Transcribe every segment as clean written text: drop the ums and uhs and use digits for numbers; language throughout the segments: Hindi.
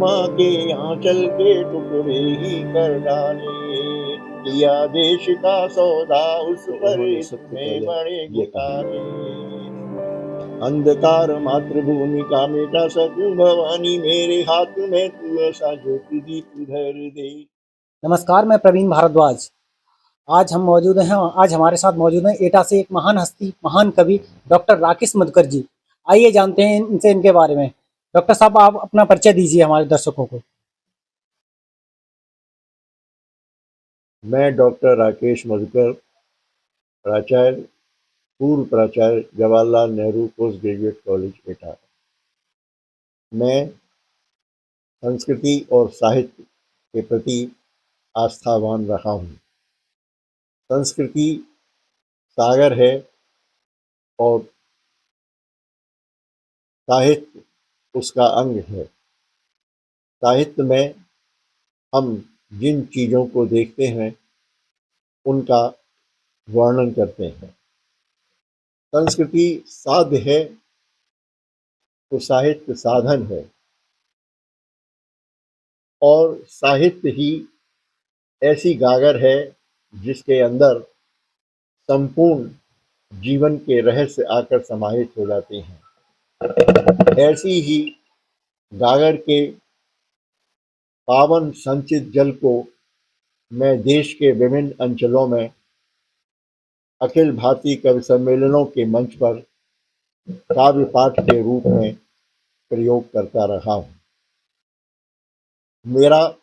माँ के आंचल के टुकड़े ही कर डाले। किया देश का सौदा उस तो पर उन्होंने सबसे इतने पहले बड़े ये कहा। घोटाले। अंधकार मातृभूमि का मिटा सकूं भवानी, मेरे हाथ में तू ऐसा ज्योति दीप धर दे। नमस्कार, मैं प्रवीण भारद्वाज। आज हमारे साथ मौजूद हैं एटा से एक महान हस्ती, महान कवि डॉक्टर राकेश मधुकर जी। आइए जानते हैं इनसे इनके बारे में। डॉक्टर साहब, आप अपना परिचय दीजिए हमारे दर्शकों को। मैं डॉक्टर राकेश मधुकर, प्राचार्य, पूर्व प्राचार्य, Jawaharlal Nehru post graduate college, एटा। मैं संस्कृति और साहित्य के प्रति आस्थावान रहा हूँ। संस्कृति सागर है और साहित्य उसका अंग है। साहित्य में हम जिन चीज़ों को देखते हैं उनका वर्णन करते हैं। संस्कृति साध्य है तो साहित्य साधन है, और साहित्य ही ऐसी गागर है जिसके अंदर संपूर्ण जीवन के रहस्य आकर समाहित हो जाते हैं। ऐसी ही गागर के पावन संचित जल को मैं देश के विभिन्न अंचलों में अखिल भारतीय कवि सम्मेलनों के मंच पर काव्य पाठ के रूप में प्रयोग करता रहा हूँ। मेरा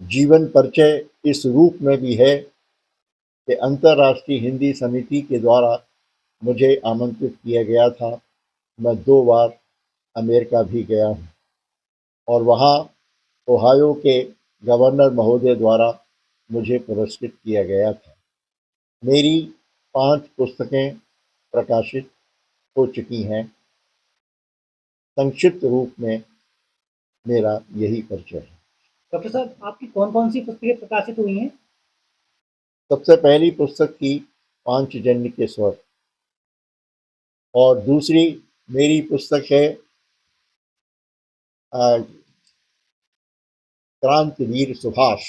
जीवन परिचय इस रूप में भी है कि अंतर्राष्ट्रीय हिंदी समिति के द्वारा मुझे आमंत्रित किया गया था। मैं 2 बार अमेरिका भी गया हूँ और वहाँ ओहायो के गवर्नर महोदय द्वारा मुझे पुरस्कृत किया गया था। मेरी 5 पुस्तकें प्रकाशित हो चुकी हैं। संक्षिप्त रूप में मेरा यही परिचय है। डॉक्टर साहब, आपकी कौन-कौन सी पुस्तकें प्रकाशित हुई हैं? सबसे पहली पुस्तक थी पांचजन्य के स्वर, और दूसरी मेरी पुस्तक है क्रांतिवीर सुभाष,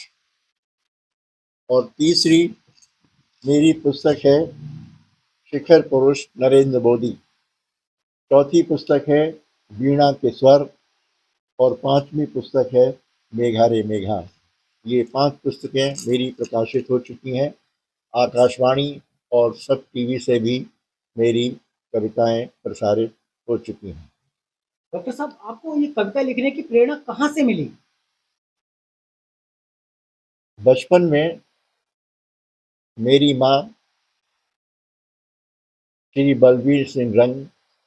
और तीसरी मेरी पुस्तक है शिखर पुरुष नरेंद्र मोदी। चौथी पुस्तक है वीणा के स्वर, और 5वीं पुस्तक है मेघा रे मेघा। ये 5 पुस्तकें मेरी प्रकाशित हो चुकी हैं। आकाशवाणी और सब टीवी से भी मेरी कविताएं प्रसारित हो चुकी हैं। डॉक्टर साहब, आपको ये कविता लिखने की प्रेरणा कहाँ से मिली? बचपन में मेरी माँ श्री बलबीर सिंह रंग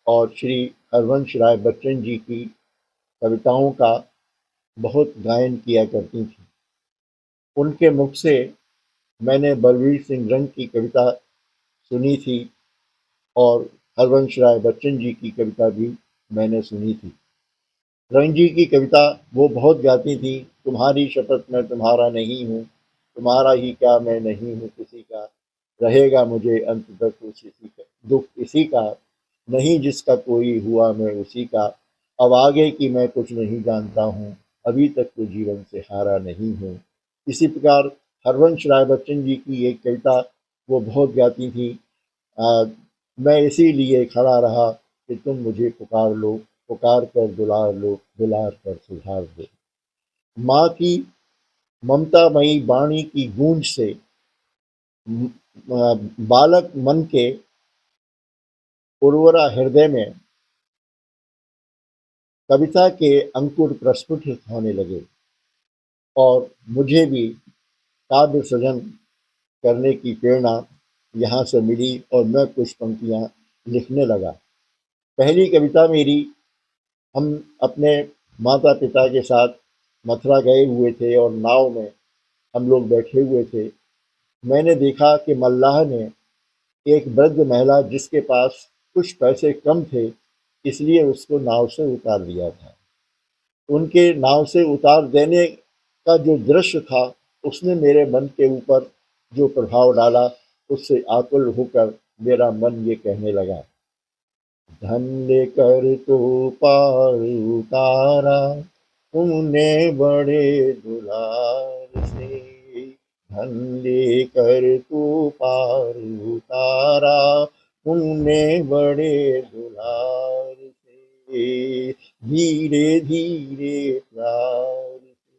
और श्री हरवंश राय बच्चन जी की कविताओं का बहुत गायन किया करती थी। उनके मुख से मैंने बलबीर सिंह रंग की कविता सुनी थी, और हरवंश राय बच्चन जी की कविता भी मैंने सुनी थी। रंग जी की कविता वो बहुत गाती थी। तुम्हारी शपथ मैं तुम्हारा नहीं हूँ, तुम्हारा ही क्या मैं नहीं हूँ किसी का, रहेगा मुझे अंत तक उसी का दुख इसी का, नहीं जिसका कोई हुआ मैं उसी का, अब आगे की मैं कुछ नहीं जानता हूँ, अभी तक तो जीवन से हारा नहीं हूँ। इसी प्रकार हरवंश राय बच्चन जी की एक कविता वो बहुत गाती थी। मैं इसीलिए खड़ा रहा कि तुम मुझे पुकार लो, पुकार कर दुलार लो, दुलार कर सुधार दो। माँ की ममतामयी वाणी की गूंज से बालक मन के उर्वरा हृदय में कविता के अंकुर प्रस्फुटित होने लगे, और मुझे भी काव्य सृजन करने की प्रेरणा यहाँ से मिली, और मैं कुछ पंक्तियाँ लिखने लगा। पहली कविता मेरी, हम अपने माता पिता के साथ मथुरा गए हुए थे और नाव में हम लोग बैठे हुए थे। मैंने देखा कि मल्लाह ने एक वृद्ध महिला जिसके पास कुछ पैसे कम थे, इसलिए उसको नाव से उतार दिया था। उनके नाव से उतार देने का जो दृश्य था, उसने मेरे मन के ऊपर जो प्रभाव डाला, उससे आकुल होकर मेरा मन ये कहने लगा, धन्य कर तो पार उतारा, तुमने बड़े दुलार से धन लेकर तू पार उतारा, तुमने बड़े दुलार से धीरे धीरे प्यार से।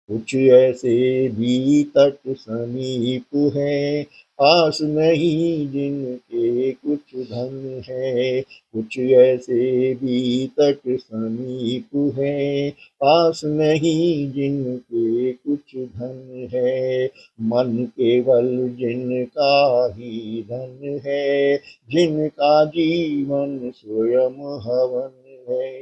कुछ ऐसे भी तट समीप हैं, पास नहीं जिनके कुछ धन है। कुछ ऐसे भी तट समीप हैं, पास नहीं जिनके कुछ धन है। मन केवल जिनका ही धन है, जिनका जीवन स्वयं हवन है।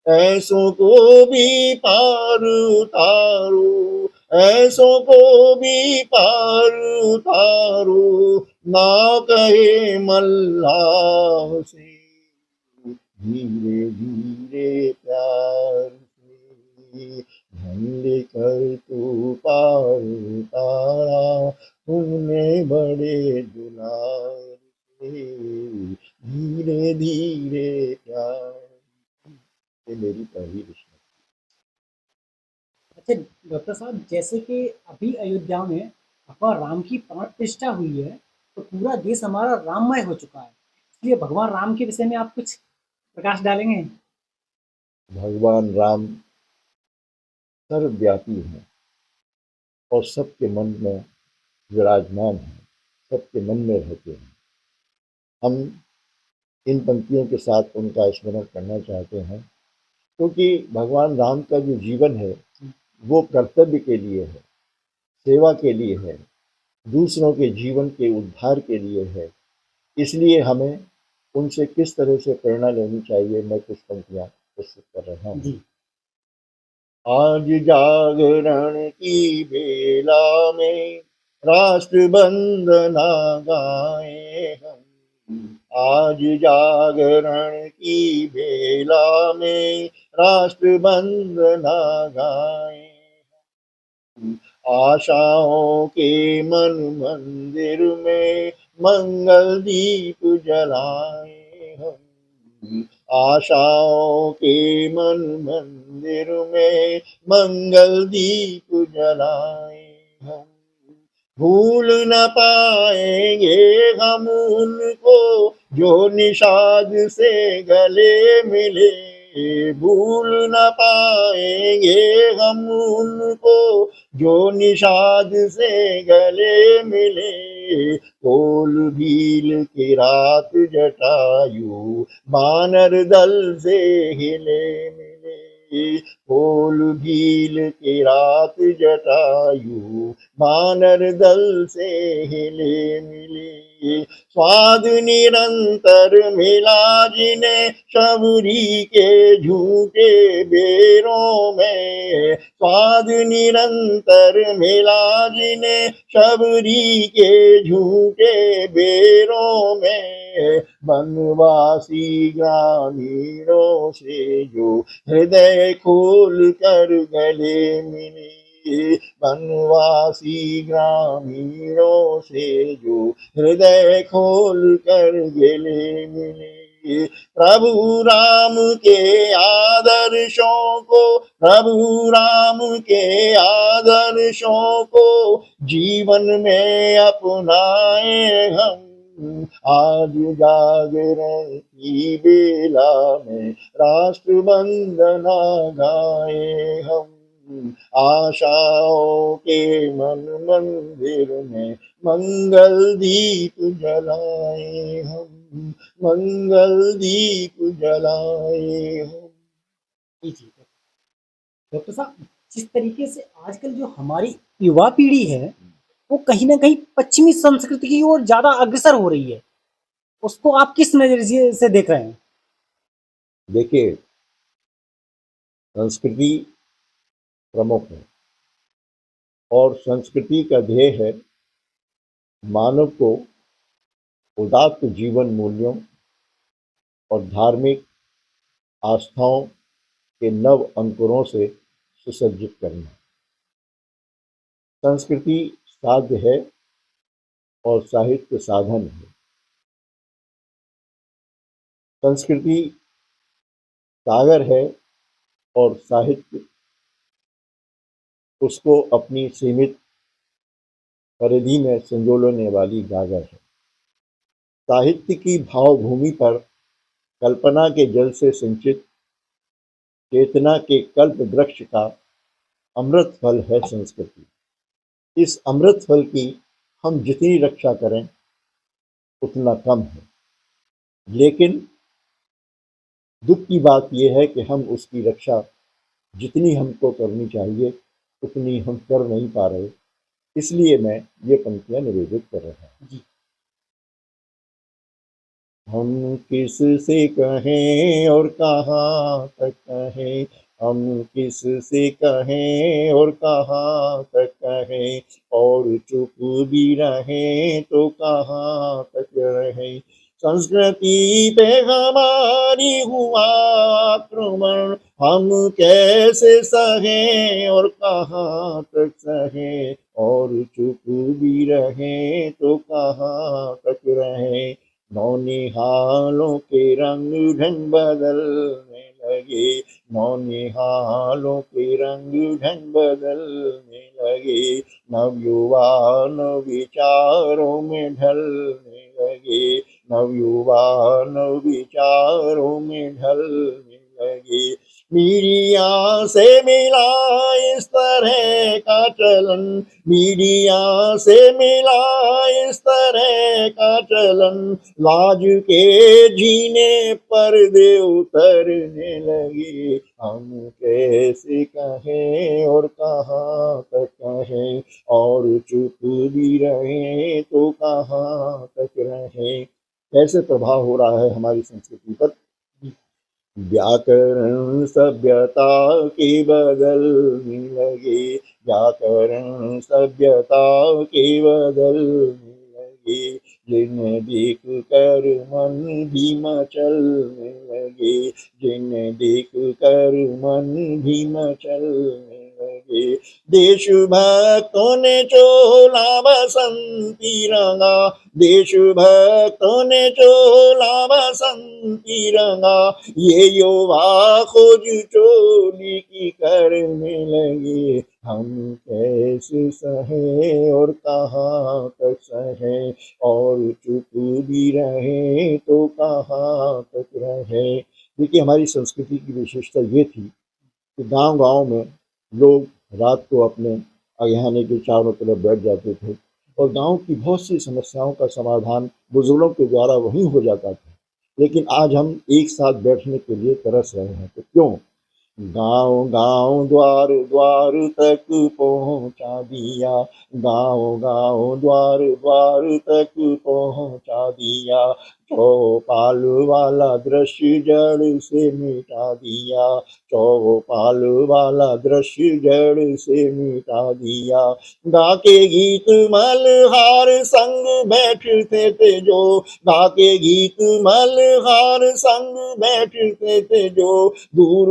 ऐसों को भी पार उतारो, ऐसों को भी पार उतारो, ना कहे मल्लाह से धीरे धीरे प्यार से। धन लेकर तू पार उतारा, तुमने बड़े दुलार से धीरे धीरे प्यार। ये मेरी पहली विश है। अच्छा डॉक्टर साहब, जैसे कि अभी अयोध्या में भगवान राम की प्राण प्रतिष्ठा हुई है, तो पूरा देश हमारा राममय हो चुका है। इसलिए भगवान राम के विषय में आप कुछ प्रकाश डालेंगे? भगवान राम सर्वव्यापी हैं और सबके मन में विराजमान हैं, सबके मन में रहते हैं। हम इन पंक्तियों के साथ उनका स्मरण करना चाहते हैं, क्योंकि भगवान राम का जो जीवन है वो कर्तव्य के लिए है, सेवा के लिए है, दूसरों के जीवन के उद्धार के लिए है। इसलिए हमें उनसे किस तरह से प्रेरणा लेनी चाहिए, मैं कुछ पंक्तियाँ प्रस्तुत कर रहा हूँ। जी। आज जागरण की बेला में राष्ट्र बंदना गाए हम। आज जागरण की बेला में राष्ट्र बंदना गाए। आशाओं के मन मंदिर में मंगल दीप जलाए हम। आशाओं के मन मंदिर में मंगल दीप जलाए हम। भूल न पाएंगे हम उनको जो निषाद से गले मिले। भूल न पाएंगे हम उनको जो निषाद से गले मिले। कोल भील की रात जटायु बानर दल से हिले मिले। कोल भील की रात जटायु बानर दल से हिले मिले। स्वाद निरंतर मिला जिन्हें शबरी के झूठे बेरों में। स्वाद निरंतर मिला जिन्हें शबरी के झूठे बेरों में। वनवासी ग्रामीणों से जो हृदय खोल कर गले मिले। वनवासी ग्रामीणों से जो हृदय खोल कर गले मिले। प्रभु राम के आदर्शों को, प्रभु राम के आदर्शों को जीवन में अपनाए हम। आज जागरण की बेला में राष्ट्र वंदना गाए हम। आशाओं के मन मंदिर में मंगल दीप जलाए हम। मंगल दीप जलाए हम। जी डॉक्टर साहब, जिस तरीके से आजकल जो हमारी युवा पीढ़ी है, वो कहीं ना कहीं पश्चिमी संस्कृति की ओर ज्यादा अग्रसर हो रही है, उसको आप किस नजरिए से देख रहे हैं? देखिए, संस्कृति प्रमुख है और संस्कृति का ध्येय है मानव को उदात्त जीवन मूल्यों और धार्मिक आस्थाओं के नव अंकुरों से सुसज्जित करना। संस्कृति साध्य है और साहित्य साधन है। संस्कृति सागर है और साहित्य उसको अपनी सीमित परिधि में संजोलने वाली गागर है। साहित्य की भावभूमि पर कल्पना के जल से सिंचित चेतना के कल्प वृक्ष का अमृत फल है संस्कृति। इस अमृत फल की हम जितनी रक्षा करें उतना कम है, लेकिन दुख की बात यह है कि हम उसकी रक्षा जितनी हमको करनी चाहिए उतनी हम कर नहीं पा रहे। इसलिए मैं ये पंक्तियां निवेदित कर रहा हूँ। हम किस से कहें और कहाँ तक कहें, हम किस से कहें और कहाँ तक कहें, और चुप भी रहें तो कहाँ तक रहें। संस्कृति पे हमारी हुआ आक्रमण, हम कैसे सहें और कहाँ तक सहें, और चुप भी रहें तो कहाँ तक रहें। नौनिहालों के रंग ढंग बदलने लगे, नौनिहालों के रंग ढंग बदलने लगे, नवयुवा नव विचारों में ढलने लगे, नवयुवा नव विचारों में ढलने लगे। मीडिया से मिला इस तरह का चलन, मीडिया से मिला इस तरह का चलन, लाज के जीने पर्दे उतरने लगे। हम कैसे कहें और कहाँ तक कहें, और चुप भी रहें तो कहाँ तक रहें। कैसे प्रभाव हो रहा है हमारी संस्कृति पर। व्याकरण सभ्यता के बदलने लगे, व्याकरण सभ्यता के बदलने लगे, जिन्हें देख कर मन भी मचलने लगे, जिन्हें देख कर मन भी मचलने लगे। देशभक्तों ने चोला बसंती रंगा, देशभक्तों ने चोला बसंती रंगा, ये युवा खोज चोली की करने लगे। हम कैसे सहें और कहाँ तक सहें, और चुप भी रहें तो कहाँ तक रहें। देखिए, हमारी संस्कृति की विशेषता ये थी कि गांव-गांव में लोग रात को अपने अगहने के चारों तरफ बैठ जाते थे और गांव की बहुत सी समस्याओं का समाधान बुजुर्गों के द्वारा वहीं हो जाता था। लेकिन आज हम एक साथ बैठने के लिए तरस रहे हैं, तो क्यों? गांव गांव द्वार द्वार तक पहुंचा दिया, गांव गांव द्वार द्वार तक पहुंचा दिया, चौपाल वाला दृश्य जड़ से मिटा दिया, चौपाल वाला दृश्य जड़ से मिटा दिया। गा के गीत मल्हार संग बैठते थे जो, गा के गीत मल्हार संग बैठते थे जो, दूर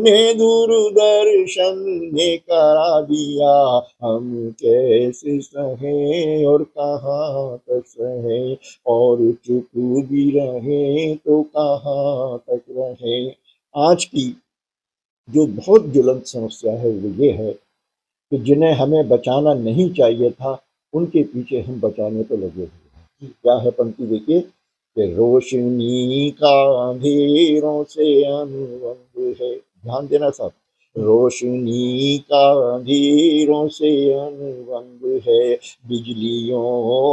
ने दूरदर्शन ने करा दिया। हम कैसे सहें और कहाँ तक सहें, और चुप भी रहें तो कहाँ तक रहें। आज की जो बहुत ज्वलंत समस्या है वो ये है कि जिन्हें हमें बचाना नहीं चाहिए था उनके पीछे हम बचाने पे लगे हुए हैं। क्या है पंक्ति देखिए कि रोशनी का अंधेरों से अनुबंध है। ध्यान देना साहब, रोशनी का अंधेरों से अनुबंध है, बिजलियों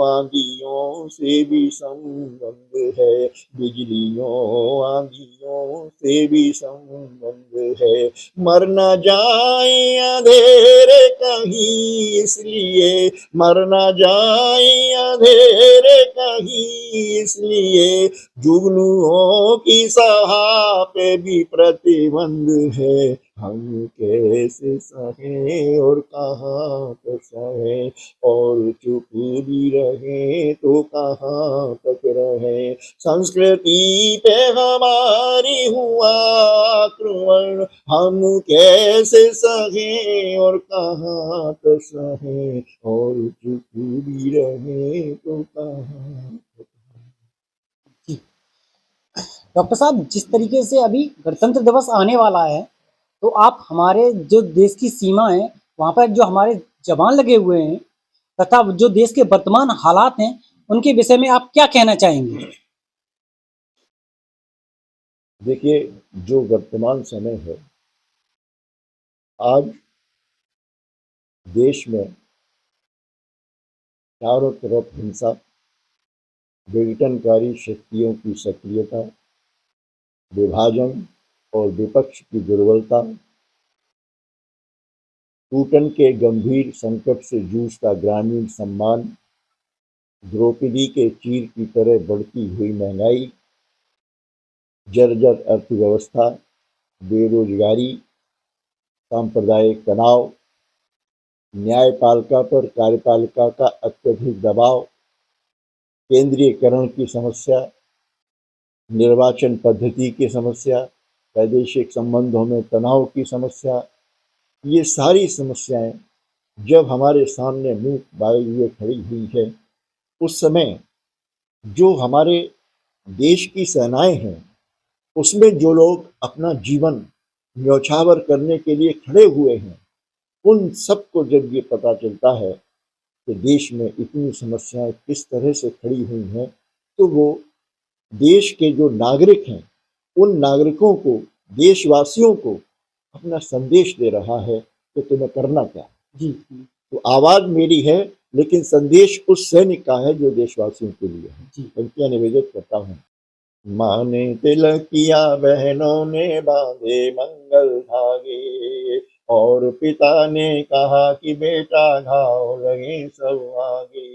आंधियों से भी संबंध है, बिजलियों आंधियों से भी संबंध है। मर न जाए अंधेरे कहीं इसलिए, मर न जाए अंधेरे कहीं इसलिए, जुगनुओं की सहा पे भी प्रतिबंध है। हम कैसे सहें और कहाँ तक सहें, और चुप भी रहें तो कहाँ तक रहें। संस्कृति पे हमारी हुआ आक्रमण, हम कैसे सहें और कहाँ तक सहें, और चुप भी रहें तो कहाँ तक। डॉक्टर साहब, जिस तरीके से अभी गणतंत्र दिवस आने वाला है तो आप हमारे जो देश की सीमा है वहाँ पर जो हमारे जवान लगे हुए हैं तथा जो देश के वर्तमान हालात हैं उनके विषय में आप क्या कहना चाहेंगे? देखिए, जो वर्तमान समय है, आज देश में चारों तरफ हिंसा, विघटनकारी शक्तियों की सक्रियता, विभाजन और विपक्ष की दुर्बलता, टूटन के गंभीर संकट से जूझता ग्रामीण सम्मान, द्रौपदी के चीर की तरह बढ़ती हुई महंगाई, जर्जर अर्थव्यवस्था, बेरोजगारी, सांप्रदायिक तनाव, न्यायपालिका पर कार्यपालिका का अत्यधिक दबाव, केंद्रीयकरण की समस्या, निर्वाचन पद्धति की समस्या, प्रादेशिक संबंधों में तनाव की समस्या, ये सारी समस्याएं जब हमारे सामने मुंह बाए हुए खड़ी हुई है, उस समय जो हमारे देश की सेनाएं हैं, उसमें जो लोग अपना जीवन न्यौछावर करने के लिए खड़े हुए हैं, उन सबको जब ये पता चलता है कि देश में इतनी समस्याएं किस तरह से खड़ी हुई हैं, तो वो देश के जो नागरिक हैं, उन नागरिकों को, देशवासियों को अपना संदेश दे रहा है कि तुम्हें करना क्या है। जी तो आवाज मेरी है, लेकिन संदेश उस सैनिक का है जो देशवासियों के लिए है। जी पंक्तियां निवेदित करता हूँ। माँ ने तिलक किया, बहनों ने बांधे मंगल धागे, और पिता ने कहा कि बेटा घाव लगे सब आगे।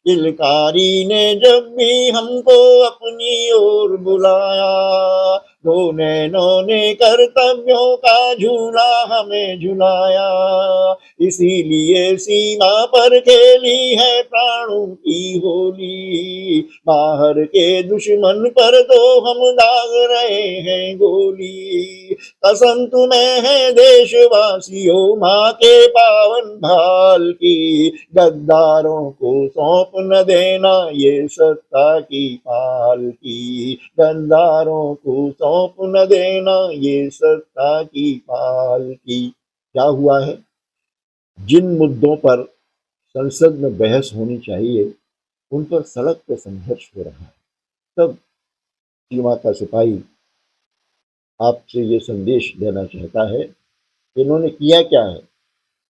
किलकारी ने जब भी हमको अपनी ओर बुलाया, दो नैनों ने कर्तव्यों का झूला हमें झुलाया। इसीलिए सीमा पर खेली है प्राणों की होली, बाहर के दुश्मन पर तो हम दाग रहे हैं गोली। कसम तुम्हें है देशवासियों माँ के पावन भाल की, गद्दारों को सौंप न देना ये सत्ता की पाल की, गद्दारों को सौंप न देना ये सत्ता की पाल की। क्या हुआ है? जिन मुद्दों पर संसद में बहस होनी चाहिए, उन पर सड़क पर संघर्ष हो रहा है। तब सीमा का सिपाही आपसे ये संदेश देना चाहता है, इन्होंने किया क्या है?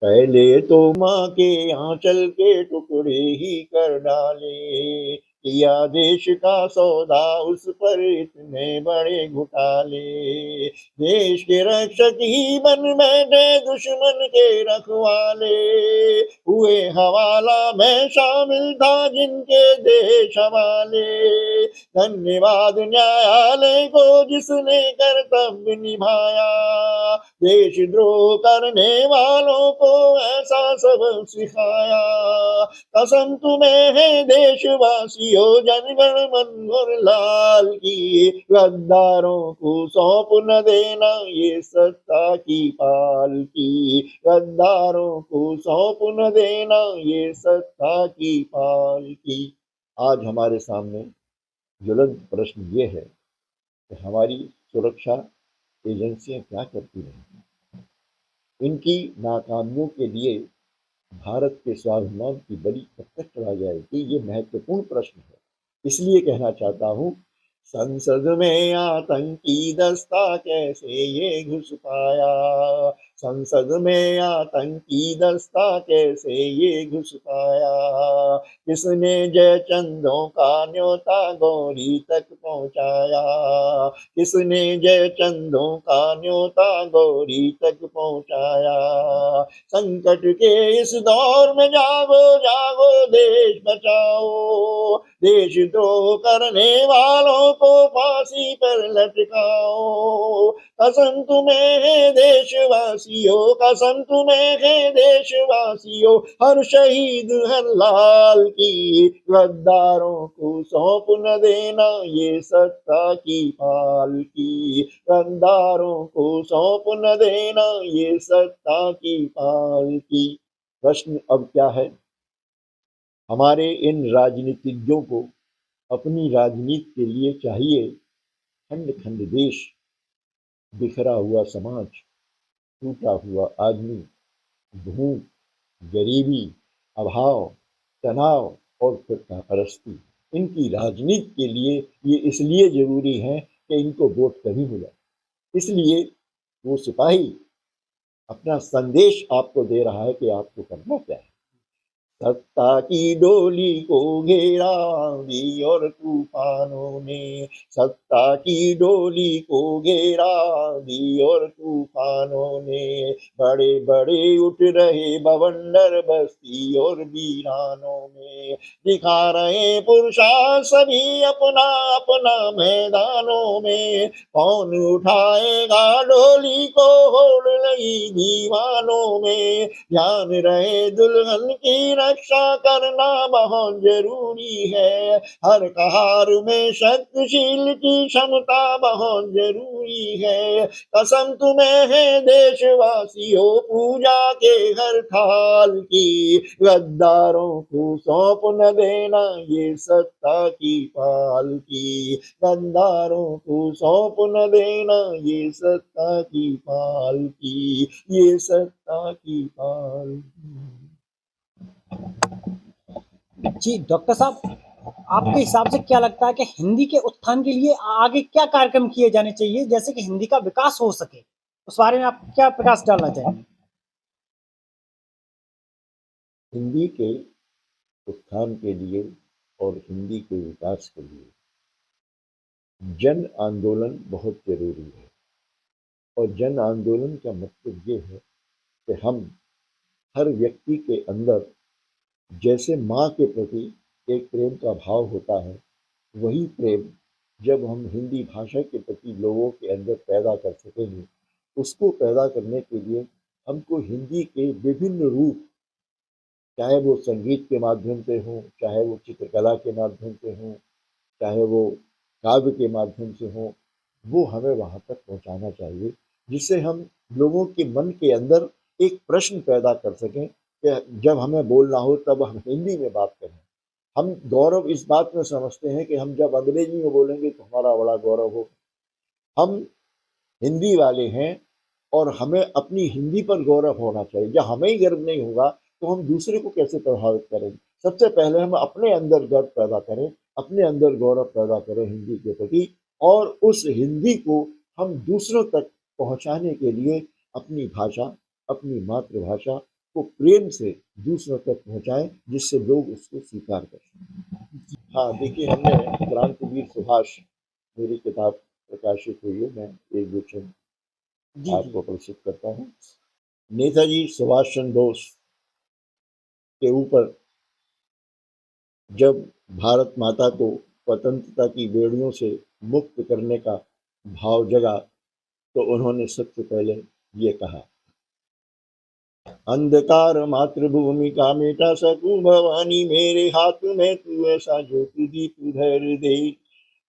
पहले तो माँ के आंचल के टुकड़े ही कर डाले, किया देश का सौदा उस पर इतने बड़े घुटाले। देश के रक्षक ही बन बैठे दुश्मन के रखवाले, हुए हवाला मैं शामिल था जिनके देश हवाले। धन्यवाद न्यायालय को जिसने कर्तव्य निभाया, देशद्रोह करने वालों को ऐसा सबक सिखाया। कसम तुम्हें है देशवासियों जनगण मन और लाल की, गद्दारों को सौंप न देना ये सत्ता की पाल की, गद्दारों को सौंप न देना ये सत्ता की पाल की। आज हमारे सामने ज्वलंत प्रश्न ये है कि हमारी सुरक्षा एजेंसियां क्या करती रही। इनकी नाकामियों के लिए भारत के स्वाभिमान की बलि कब तक चढ़ा जाएगी, ये महत्वपूर्ण प्रश्न है। इसलिए कहना चाहता हूँ, संसद में आतंकी दस्ता कैसे ये घुस पाया, संसद में आतंकी दस्ता कैसे ये घुस पाया। किसने जयचंदों का न्योता गौरी तक पहुँचाया, किसने जयचंदों का न्योता गौरी तक पहुँचाया। संकट के इस दौर में जागो जागो देश बचाओ, देशद्रोह करने वालों को फांसी पर लटकाओ। कसम तुम्हें है देशवासियों, कसम तुम्हें है देशवासियों, हर शहीद हर लाल की, गद्दारों को सौंप न देना ये सत्ता की पाल की, गद्दारों को सौंप न देना ये सत्ता की पाल की। प्रश्न अब क्या है? हमारे इन राजनीतिज्ञों को अपनी राजनीति के लिए चाहिए खंड खंड देश, बिखरा हुआ समाज, टूटा हुआ आदमी भूख, गरीबी, अभाव, तनाव और फिरका परस्ती, इनकी राजनीति के लिए ये इसलिए जरूरी है कि इनको वोट कभी मिले। इसलिए वो सिपाही अपना संदेश आपको दे रहा है कि आपको करना क्या है। सत्ता की डोली को घेरा दी और तूफानों ने, सत्ता की डोली को घेरा दी और तूफानों ने, बड़े बड़े उठ रहे बवंडर बस्ती और वीरानों में, दिखा रहे पुरुषा सभी अपना अपना मैदानों में, कौन उठाएगा डोली को होड़ लगी दीवानों में, ध्यान रहे दुल्हन की रक्षा करना बहुत जरूरी है, हर कहार में शक्तिशील की क्षमता बहुत जरूरी है, कसम तुम्हें है देशवासियों पूजा के हर थाल की, गद्दारों को सौंप न देना ये सत्ता की पाल की, गद्दारों को सौंप न देना ये सत्ता की पाल की, ये सत्ता की पाल की। जी डॉक्टर साहब, आपके हिसाब से क्या लगता है कि हिंदी के उत्थान के लिए आगे क्या कार्यक्रम किए जाने चाहिए, जैसे कि हिंदी का विकास हो सके? उस बारे में आप क्या प्रकाश डालना चाहेंगे? हिंदी के उत्थान के लिए और हिंदी के विकास के लिए जन आंदोलन बहुत जरूरी है। और जन आंदोलन का मतलब ये है कि हम हर व्यक्ति के अंदर जैसे माँ के प्रति एक प्रेम का भाव होता है, वही प्रेम जब हम हिंदी भाषा के प्रति लोगों के अंदर पैदा कर सकेंगे, उसको पैदा करने के लिए हमको हिंदी के विभिन्न रूप, चाहे वो संगीत के माध्यम से हो, चाहे वो चित्रकला के माध्यम से हो, चाहे वो काव्य के माध्यम से हो, वो हमें वहाँ तक पहुँचाना चाहिए, जिससे हम लोगों के मन के अंदर एक प्रश्न पैदा कर सकें कि जब हमें बोलना हो तब हम हिंदी में बात करें। हम गौरव इस बात में समझते हैं कि हम जब अंग्रेजी में बोलेंगे तो हमारा बड़ा गौरव हो। हम हिंदी वाले हैं और हमें अपनी हिंदी पर गौरव होना चाहिए। जब हमें ही गर्व नहीं होगा तो हम दूसरे को कैसे प्रभावित करेंगे। सबसे पहले हम अपने अंदर गर्व पैदा करें, अपने अंदर गौरव पैदा करें हिंदी के प्रति, और उस हिंदी को हम दूसरों तक पहुंचाने के लिए अपनी भाषा, अपनी मातृभाषा को प्रेम से दूसरों तक पहुंचाएं, जिससे लोग उसको स्वीकार कर सकें। हाँ देखिए, हमने क्रांतिवीर सुभाष, मेरी किताब प्रकाशित हुई है, मैं एक दो छंद आपको प्रस्तुत करता हूँ। नेताजी सुभाष चंद्र बोस के ऊपर जब भारत माता को स्वतंत्रता की बेड़ियों से मुक्त करने का भाव जगा तो उन्होंने सबसे पहले ये कहा, अंधकार मातृभूमि का मिटा सकूं भवानी, मेरे हाथ में तू ऐसा ज्योति दीप धर दे।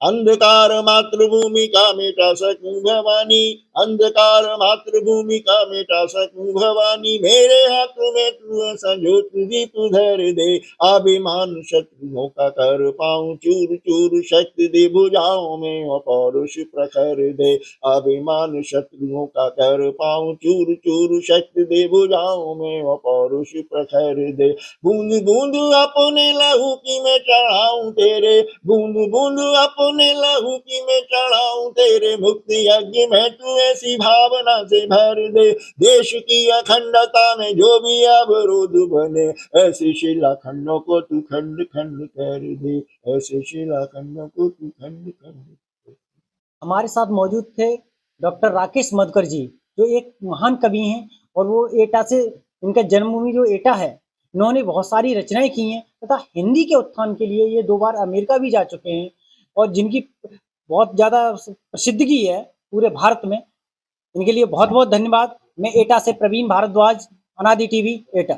अंधकार मातृभूमि का मिटा सकूं भवानी, अंधकार मातृभूमि का मिटा सकूं भवानी, मेरे हाथ में तू ऐसा ज्योति दीप धर दे। अभिमान शत्रुओं का कर पाऊं चूर चूर, शक्ति दे भुजाओं में अपौरुष प्रखर दे। अभिमान शत्रुओं का कर पाऊं चूर चूर, शक्ति दे भुजाओं में अपौरुष प्रखर दे। बूंद बूंद अपने लहू की मैं चढ़ाऊं तेरे, बूंद बूंद अपने लहू की मैं चढ़ाऊं तेरे, मुक्ति यज्ञ में तू ऐसी भावना से भर दे। देश की अखंडता में जो भी अवरोध बने, ऐसे शिलाखंडों को तू खंड खंड कर दे, ऐसे शिलाखंडों को तू खंड खंड। हमारे साथ मौजूद थे डॉक्टर राकेश मधुकर जी, जो एक महान कवि हैं, और वो एटा से, इनका जन्मभूमि जो एटा है, इन्होंने बहुत सारी रचनाएं की हैं तथा हिंदी के उत्थान के लिए ये 2 बार अमेरिका भी जा चुके हैं, और जिनकी बहुत ज़्यादा प्रसिद्धि है पूरे भारत में। इनके लिए बहुत बहुत धन्यवाद। मैं एटा से प्रवीण भारद्वाज, अनादि टीवी एटा।